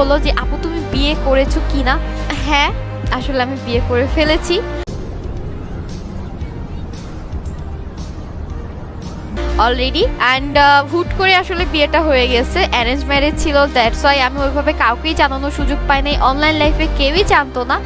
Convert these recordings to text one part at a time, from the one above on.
বললো যে আপু তুমি বিয়ে করেছো কিনা। হ্যাঁ আসলে আমি বিয়ে করে ফেলেছি। অলরেডি অ্যান্ড হুট করে আসলে বিয়েটা হয়ে গেছে, অ্যারেঞ্জ ম্যারেজ ছিল, দ্যাটস ওয়াই আমি ওইভাবে কাউকেই জানানোর সুযোগ পাই নাই। অনলাইন লাইফে কেউই জানতো না।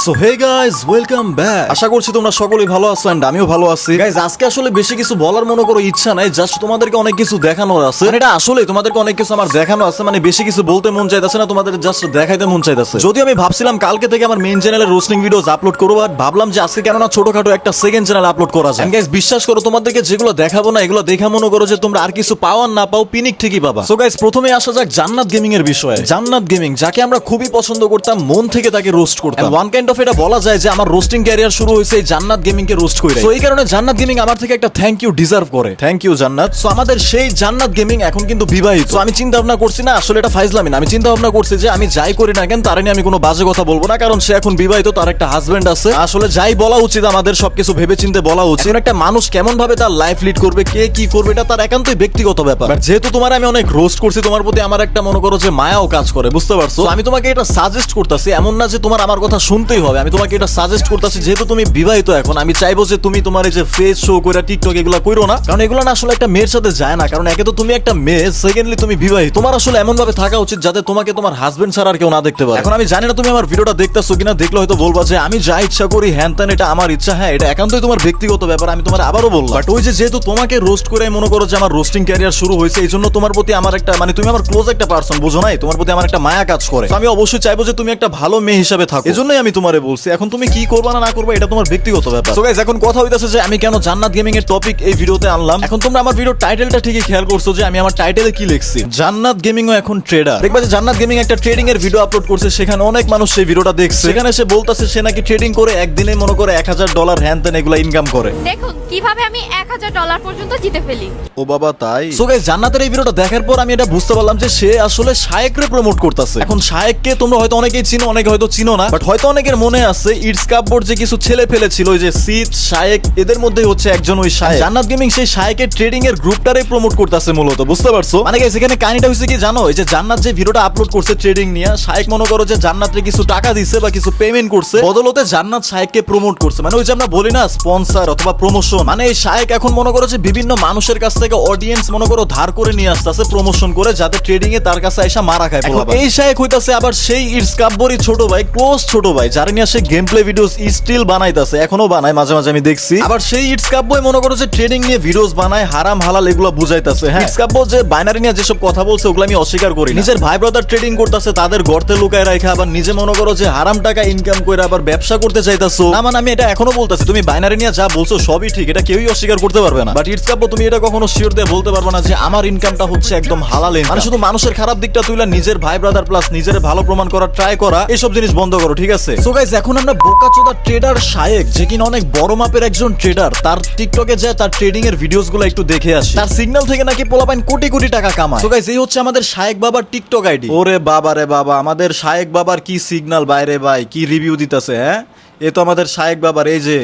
So hey guys, welcome back. আশা করছি তোমরা সকলেই ভালো আছো এন্ড আমিও ভালো আছি। গাইস আজকে আসলে বেশি কিছু বলার মনে করো ইচ্ছা নাই, জাস্ট তোমাদেরকে অনেক কিছু দেখানোর আছে। মানে এটা আসলে তোমাদেরকে অনেক কিছু আমার দেখানো আছে, মানে বেশি কিছু বলতে মন চাইতেছে না, তোমাদের জাস্ট দেখাইতে মন চাইতেছে। যদিও আমি ভাবছিলাম কালকে থেকে আমার মেইন চ্যানেলে রোস্টিং ভিডিওস আপলোড করবো, বাট ভাবলাম যে আজকে কেননা ছোটখাটো একটা সেকেন্ড চ্যানেল আপলোড করা যায়। গাইস বিশ্বাস করো তোমাদেরকে যেগুলো দেখাবো না এগুলো দেখা মনে করো যে তোমরা আর কিছু পাওয়ার না পাও পিনিক ঠিকই পাবা। সো গাইস প্রথমে আসা যাক জান্নাত গেমিং এর বিষয়ে। জান্নাত গেমিং যাকে আমরা খুবই পছন্দ করতাম, মন থেকে তাকে রোস্ট করতাম। ওয়ান কাইন্ড অফ এটা বলা যায় যে আমার রোস্টিং ক্যারিয়ার শুরু হয়েছে জান্নাত গেমিং কে রোস্ট করে। সো এই কারণে জান্নাত গেমিং আমার থেকে একটা থ্যাংক ইউ ডিজার্ভ করে। থ্যাংক ইউ জান্নাত। সো আমাদের সেই জান্নাত গেমিং এখন কিন্তু বিবাহিত। সো আমি চিন্তা ভাবনা করছি না, আসলে এটা ফাইজলামি না, আমি চিন্তা ভাবনা করছি যে আমি যাই করি না কেন তার নিয়ে আমি কোনো বাজে কথা বলবো না, কারণ সে এখন বিবাহিত, তার একটা হাজবেন্ড আছে। আসলে যাই বলা উচিত আমাদের সবকিছু ভেবে চিন্তে বলা উচিত। একটা মানুষ কেমন ভাবে তার লাইফ লিড করবে, কে কি করবে, এটা তার একান্তই ব্যক্তিগত ব্যাপার। যেহেতু তোমার আমি অনেক রোস্ট করছি, তোমার প্রতি আমার একটা মনে করো যে মায়াও কাজ করে, বুঝতে পারছো? আমি তোমাকে এটা সাজেস্ট করতেছি, এমন না যে তোমার আমার কথা শুনতেই হবে, আমি তোমাকে এটা সাজেস্ট করতেছি যেহেতু তুমি বিবাহিত এখন, আমি চাইবো যে তুমি তোমার এই যে ফেস শো করে টিকটক এগুলো করো না, কারণ এগুলো না আসলে একটা মেয়ের সাথে যায় না। কারণ একে তো তুমি একটা মেয়ে, সেকেন্ডলি তুমি বিবাহিত, তোমার আসলে এমন ভাবে থাকা উচিত যাতে তোমাকে তোমার হাজবেন্ড ছাড়া আর কেউ না দেখতে পারে। এখন আমি জানি না তুমি আমার ভিডিওটা দেখতেছো কিনা, দেখলে হয়তো বলবা যে আমি যা ইচ্ছা করি হ্যান ত্যান, এটা আমার ইচ্ছা। হ্যাঁ এটা একান্তই তোমার ব্যক্তিগত ব্যাপার, আমি তোমার আবারও বললাম। বাট ওই যে যেহেতু তোমাকে রোস্ট করে মনে করো যে আমার রোস্টিং ক্যারিয়ার শুরু হয়েছে, এই জন্য তোমার প্রতি আমার একটা মানে তুমি আমার ক্লোজ একটা পার্সন, বুঝো নাই, তোমার প্রতি আমার একটা মায়া কাজ করে। আমি অবশ্যই চাইবো যে তুমি একটা ভালো মেয়ে হিসাবে থাকো, এজন্যই আমি তোমারে বলছি। এখন তুমি কি করবা না করবা এটা তোমার ব্যক্তিগত ব্যাপার। সো গাইস এখন কথা হইতাছে যে আমি কেন জান্নাত গেমিং এর টপিক এই ভিডিওতে আনলাম। এখন তোমরা আমার ভিডিও টাইটেলটা ঠিকই খেয়াল করছো যে আমি আমার টাইটেলে কি লিখছি, জান্নাত গেমিং ও এখন ট্রেডার। দেখবা যে জান্নাত গেমিং একটা ট্রেডিং এর ভিডিও আপলোড করছে, সেখানে অনেক মানুষ সেই ভিডিওটা দেখছে। সেখানে সে বলতাছে সে নাকি ট্রেডিং করে একদিনে মনে করে $1000 হ্যান ত্যান এগুলা ইনকাম করে। দেখুন কিভাবে আমি $1000 পর্যন্ত জিতে ফেলি। ও বাবা তাই? সো গাইস জান্নাতের এই ভিডিওটা দেখার পর আমি এটা বুঝতে পারলাম যে সে আসলে শায়েকরে প্রমোট করতেছে। এখন শায়েককে তোমরা হয়তো অনেকেই চিনো, অনেকে হয়তো চিনো না, বাট হয়তো অনেকের মনে আছে ইটস কাপবোর্ড যে কিছু ছেলে ফেলেছিল, ওই যে সিদ শায়েক, এদের মধ্যে হচ্ছে একজন ওই শায়েক। জান্নাত গেমিং সেই শায়েকের ট্রেডিং এর গ্রুপটারে প্রমোট করতেছে মূলত, বুঝতে পারছো? মানে গাইস এখানে কাহিনীটা হইছে কি জানো, এই যে জান্নাত যে ভিডিওটা আপলোড করছে ট্রেডিং নিয়ে, শায়েক মনে করো যে জান্নাতরে কিছু টাকা দিছে বা কিছু পেমেন্ট করছে, বদলতে জান্নাত শায়েককে প্রমোট করছে। মানে ওই যে আমরা বলি না স্পন্সর অথবা প্রমোশন, মানে এই শায়েক এখন মনে করো যে বিভিন্ন মানুষের কাছ থেকে অডিয়েন্স মনে করো ধার করে নিয়ে আসতেছে প্রমোশন করে, যাতে ট্রেডিং এ তার কাছে এসে মারা খায়। এই শায়েক হইতাছে আবার সেই ইটস কাপবোর্ডের ছোট ভাই, ক্লোজ ছোট ভাই, যার নিয়ে সে গেম প্লে ভিডিওস স্টিল বানাইতাছে, এখনো বানায়, মাঝে মাঝে আমি দেখছি। আবার সেই ইটস কাপবোর্ড মনে করো যে ট্রেডিং নিয়ে ভিডিওস বানায়, হারাম হালাল এগুলো বুঝাইতাছে। হ্যাঁ ইটস কাপবোর্ড যে বাইনারি নিয়ে যেসব কথা বলছে ওগুলো আমি অস্বীকার করি। নিজের ভাই ব্রাদার ট্রেডিং করতেছে, তাদের গর্তে লুকায় রাখা, আবার নিজে মনে করো যে হারাম টাকা ইনকাম করে আবার ব্যবসা করতে চাইতাছো। না মানে আমি এটা এখনো বলতেছি, তুমি বাইনারি নিয়ে যা বলছো সবই ঠিক, এটা কেউই অস্বীকার করতে পারবে না। বাট ইটস কাপবোর্ড তুমি এটা কখনো শিওর দিয়ে বলতে পারবে না যে আমার ইনকামটা হচ্ছে একদম হালাল ইনকাম। মানে শুধু মানুষের খারাপ দিকটা তুইলা নিজের ভাই ব্রাদার প্লাস নিজের ভালো প্রমাণ করার ট্রাই করা, এইসব জিনিস বন্ধ করো, ঠিক আছে? সো গাইস এখন আমরা বোকাচোদা ট্রেডার শায়েক, যে কিনা অনেক বড় মাপের একজন ট্রেডার, তার টিকটকে যায় তার ট্রেডিং এর ভিডিওস গুলো একটু দেখে আসি। তার সিগন্যাল থেকে নাকি পোলাপাইন কোটি কোটি টাকা কামায়। সো গাইস এই হচ্ছে আমাদের শায়েক বাবার টিকটক আইডি। ওরে বাবা রে বাবা, আমাদের শায়েক বাবার কি সিগন্যাল বাইরে ভাই, কি রিভিউ দিতেছে। হ্যাঁ এ তো আমাদের শায়েক বাবার, এই যে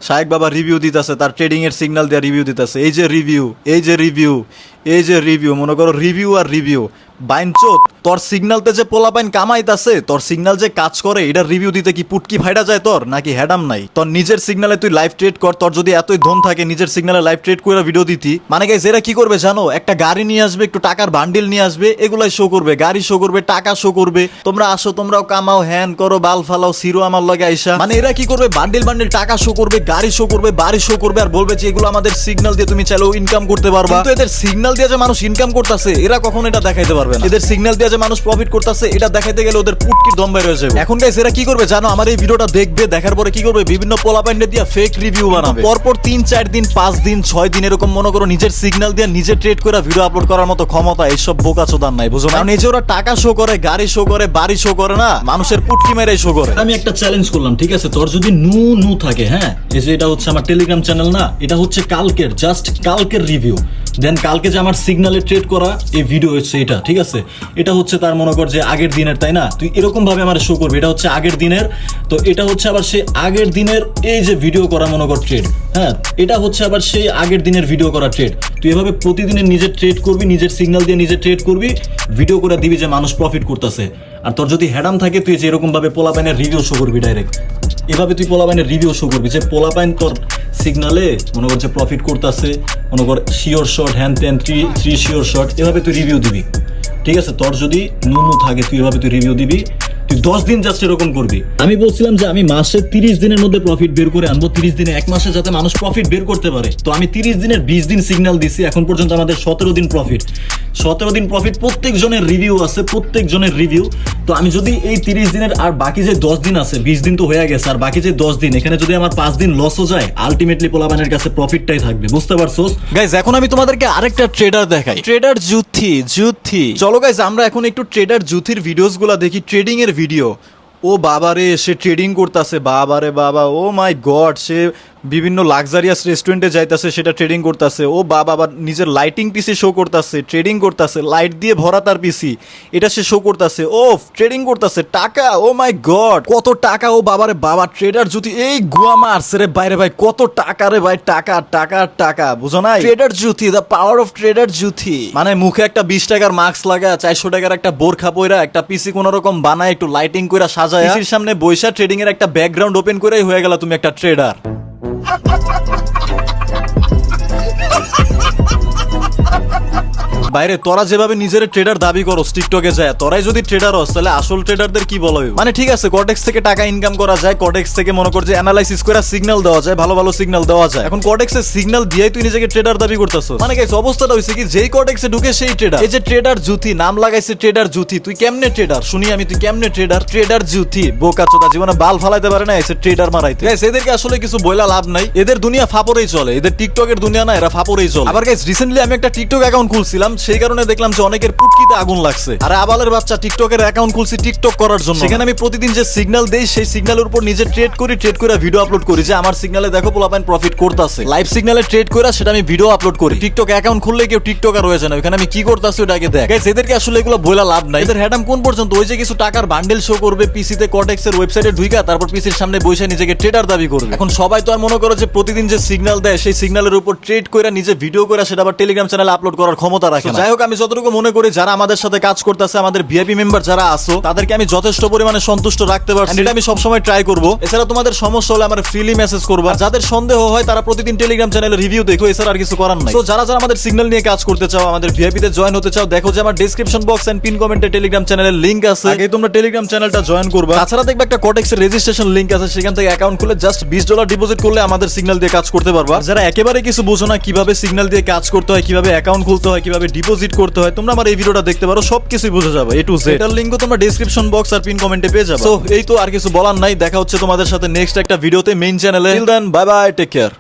শায়েক বাবা রিভিউ দিতেছে, তার ট্রেডিং এর সিগন্যাল দিয়ে রিভিউ দিতেছে। এই যে রিভিউ, এই যে রিভিউ, এই যে রিভিউ, মনে করো রিভিউ আর রিভিউ। বাইনচোদ তোর সিগন্যালতে যে পোলাপাইন কামাইতাছে, তোর সিগন্যাল যে কাজ করে, এটা রিভিউ দিতে কি পুটকি ফাইডা যায় তোর, নাকি হ্যাডাম নাই? তোর নিজের সিগন্যালে তুই লাইভ ট্রেড কর, তোর যদি এতই ধন থাকে নিজের সিগন্যালে লাইভ ট্রেড করে ভিডিও দিতি। মানে গাইস এরা কি করবে জানো, একটা গাড়ি নিয়ে আসবে, একটু টাকার বান্ডিল নিয়ে আসবে, এগুলাই শো করবে, গাড়ি শো করবে, টাকা শো করবে, তোমরা আসো তোমরাও কামাও, হ্যান করো, বাল ফালাও, সিরো আমার লগে আইসা। মানে এরা কি করবে, বান্ডিল বান্ডিল টাকা শো করবে, গাড়ি শো করবে, বাড়ি শো করবে, আর বলবে যে এগুলো আমাদের সিগন্যাল দিয়ে তুমি চাইলেও ইনকাম করতে পারবা। কিন্তু এদের সিগন্যাল দিয়ে যে মানুষ ইনকাম করতেছে এরা কখনো এটা দেখাইতে পারবে না। এদের সিগন্যাল দিয়ে যে মানুষ প্রফিট করতেছে এটা দেখাইতে গেলে ওদের পুটকির দম বের হয়ে যাবে। এখন গাইস এরা কি করবে জানো, আমার এই ভিডিওটা দেখবে, দেখার পরে কি করবে, বিভিন্ন পোলাপাইন্ডে দিয়ে ফেক রিভিউ বানাবে, পরপর 3-4 দিন 5 দিন 6 দিন এরকম মনে করো নিজের সিগন্যাল দিয়ে নিজে ট্রেড করে ভিডিও আপলোড করার মতো ক্ষমতা এইসব বোকাচোদার নাই, বুঝো না? নিজে ওরা টাকা শো করে, গাড়ি শো করে, বাড়ি শো করে না, মানুষের পুটকি মেরে শো করে। আমি একটা চ্যালেঞ্জ করলাম, ঠিক আছে? তোর যদি নু থাকে, হ্যাঁ এই যে এটা হচ্ছে আমার টেলিগ্রাম চ্যানেল না, এটা হচ্ছে কালকের জাস্ট কালকের রিভিউ, দেন কালকে যে আমার সিগন্যালে ট্রেড করা এই ভিডিও হচ্ছে এটা, ঠিক আছে, এটা হচ্ছে তার মনে কর যে আগের দিনের, তাই না? তুই এরকম ভাবে আমার শো করবি, এটা হচ্ছে আগের দিনের, তো এটা হচ্ছে আবার সেই আগের দিনের এই যে ভিডিও করা মনে কর ট্রেড, হ্যাঁ, এটা হচ্ছে আবার সেই আগের দিনের ভিডিও করা ট্রেড। তুই এভাবে প্রতিদিনের নিজের ট্রেড করবি, নিজের সিগন্যাল দিয়ে নিজে ট্রেড করবি, ভিডিও করে দিবি যে মানুষ প্রফিট করতেছে। আর তোর যদি হ্যাডাম থাকে তুই যে এরকম ভাবে পোলাপাইনের রিভিউ শো করবি ডাইরেক্ট, এভাবে তুই পোলাপাইনের রিভিউ শো করবি যে পোলাপাইন তোর সিগনালে মনে কর যে প্রফিট করতেছে, মনে কর শিওর শর্ট হ্যান্ড ত্যান থ্রি শিওর শর্ট, এভাবে তুই রিভিউ দিবি। ঠিক আছে, তোর যদি নুনু থাকে তুই এভাবে তুই রিভিউ দিবি, তুই 10 দিন জাস্ট এরকম করবি। আমি বলছিলাম যে আমি মাসে 30 দিনের মধ্যে প্রফিট বের করে আনবো, 30 দিনে, এক মাসে যাতে মানুষ প্রফিট বের করতে পারে। তো আমি 30 দিনের 20 দিন সিগন্যাল দিছি, এখন পর্যন্ত আমাদের 17 দিন প্রফিট, 17 দিন প্রফিট। প্রত্যেক জনের রিভিউ আছে, প্রত্যেক জনের রিভিউ। তো আমি যদি এই 30 দিনের আর বাকি যে 10 দিন আছে, 20 দিন তো হয়ে গেছে, আর বাকি যে 10 দিন, এখানে যদি আমার 5 দিন লসও যায়, আলটিমেটলি পোলাপানের কাছে প্রফিটটাই থাকবে, বুঝতে পারছোস? গাইজ এখন আমি তোমাদেরকে আরেকটা ট্রেডার দেখাই, ট্রেডার জুথি। চলো গাইজ আমরা এখন একটু ট্রেডার জুথির ভিডিওস গুলা দেখি, ট্রেডিং এর ভিডিও। ও বাবারে, সে ট্রেডিং করতেছে, বাবারে বাবা, ও মাই গড, সে বিভিন্ন লাক্সারিয়াস রেস্টুরেন্টে যাইতাছে, সেটা ট্রেডিং করতেছে। ও বাবা, আবার নিজের লাইটিং পিসি শো করতেছে, ট্রেডিং করতেছে, লাইট দিয়ে ভরা তার পিসি, এটা সে শো করতেছে। ও ট্রেডিং করতেছে, টাকা, ও মাই গড, কত টাকা! ও বাবারে বাবা, ট্রেডার জুথি এই গুয়া মারছে রে বাইরে ভাই, কত টাকা রে ভাই, টাকা টাকা টাকা, বুঝো না? Trader Juthi, the power of trader Juthi. মানে মুখে একটা 20 টাকার মাস্ক লাগা, 400 টাকার একটা বোরখা পইরা, একটা পিসি কোন রকম বানায়, একটু লাইটিং কইরা সাজায়, পিসির সামনে বইসা ট্রেডিং এর একটা ব্যাকগ্রাউন্ড ওপেন করেই হয়ে গেল তুমি একটা ট্রেডার। বাইরে তোরা যেভাবে নিজের ট্রেডার দাবি করো টিকটকে যায়, তোরাই যদি ট্রেডার হস তাহলে আসল ট্রেডারদের কি বলা হবে? মানে ঠিক আছে, কর্টেক্স থেকে টাকা ইনকাম করা যায়, কর্টেক্স থেকে মনে কর যে অ্যানালাইসিস করে সিগন্যাল দেওয়া যায়, ভালো ভালো সিগন্যাল দেওয়া যায়। এখন কর্টেক্সের সিগন্যাল দিয়েই তুই নিজেকে ট্রেডার দাবি করতেছস। মানে গাইস অবস্থাটা হইছে কি, যেই কর্টেক্সে ঢুকে সেই ট্রেডার। এই যে ট্রেডার জুথি নাম লাগাইছে, ট্রেডার জুথি, তুই কেমনে ট্রেডার শুনি আমি, তুই কেমনে ট্রেডার? ট্রেডার জুথি বোকাচোদা, জীবনে বাল ফালাইতে পারে না, এসে ট্রেডার মারাইতে। গাইস এদেরকে আসলে কিছু বইলা লাভ নাই, এদের দুনিয়া ফাপরেই চলে, এদের টিকটকের দুনিয়া না, এরা ফাপরেই চলে। আবার গাইস রিসেন্টলি আমি একটা টিকটক অ্যাকাউন্ট খুলছিলাম, সেই কারণে দেখলাম যে অনেকের পুটকিতে আগুন লাগছে। আরে আবালের বাচ্চা, টিকটকের অ্যাকাউন্ট খুলছি টিকটক করার জন্য, সেখানে আমি প্রতিদিন যে সিগন্যাল দেই, সেই সিগন্যালের উপর নিজে ট্রেড করি, ট্রেড করে ভিডিও আপলোড করি যে আমার সিগন্যালে দেখো পোলাপাইন প্রফিট করতেছে। লাইভ সিগন্যালে ট্রেড করে সেটা আমি ভিডিও আপলোড করি। টিকটক অ্যাকাউন্ট খুললে কেউ টিকটকার হয়ে যায় না, ওখানে আমি কি করতেছি ওটাকে দেখ। গাইস এদেরকে আসলে এগুলো বইলা লাভ নাই, এদের হ্যাডাম কোন পর্যন্ত? ওই যে কিছু টাকার বান্ডেল শো করবে পিসিতে, কর্টেক্সের ওয়েবসাইটে ঢুইকা, তারপর পিসির সামনে বসে নিজেকে ট্রেডার দাবি করবে। এখন সবাই তো আর মনে করো যে প্রতিদিন যে সিগন্যাল দেয়, সেই সিগন্যালের উপর ট্রেড করে নিজে ভিডিও করে সেটা আবার টেলিগ্রাম চ্যানেলে আপলোড করার ক্ষমতা রাখে না। যাই হোক, আমি যতটুকু মনে করি যারা আমাদের সাথে কাজ করতেছে, আমাদের ভিআইপি মেম্বার যারা আছো, তাদেরকে আমি যথেষ্ট পরিমাণে সন্তুষ্ট রাখতে পারছি, এটা আমি সবসময় ট্রাই করবো। এছাড়া তোমাদের সমস্যা হলে আমার ফ্রিলি মেসেজ করবা, যাদের সন্দেহ হয় তারা প্রতিদিন টেলিগ্রাম চ্যানেলে রিভিউ দেখো, এছাড়া আর কিছু করার নাই। তো যারা যারা আমাদের সিগন্যাল নিয়ে কাজ করতে চাও, আমাদের ভিআইপি তে জয়েন হতে চাও, দেখো যে আমার ডেসক্রিপশন বক্স এন্ড পিন কমেন্টে টেলিগ্রাম চ্যানেলের লিংক আছে, আগে তোমরা টেলিগ্রাম চ্যানেলটা জয়েন করবা। তাছাড়া দেখবে একটা কর্টেক্সের রেজিস্ট্রেশন লিংক আছে, সেখান থেকে অ্যাকাউন্ট খুলে জাস্ট $20 ডিপোজিট করলে আমাদের সিগন্যাল দিয়ে কাজ করতে পারবা। যারা একেবারে কিছু বুঝো না কিভাবে সিগন্যাল দিয়ে কাজ করতে হয়, কিভাবে অ্যাকাউন্ট খুলতে হয়, কিভাবে ডিপোজিট করতে হয়, তোমরা আমার এই ভিডিওটা দেখতে পারো, সবকিছুই বুঝে যাবে এ টু জেড। এটার লিংকও তোমরা ডেসক্রিপশন বক্স আর পিন কমেন্টে পেয়ে যাবে। সো এই তো, আর কিছু বলার নাই, দেখা হচ্ছে তোমাদের সাথে নেক্সট একটা ভিডিওতে মেইন চ্যানেলে। Till then bye bye, take care.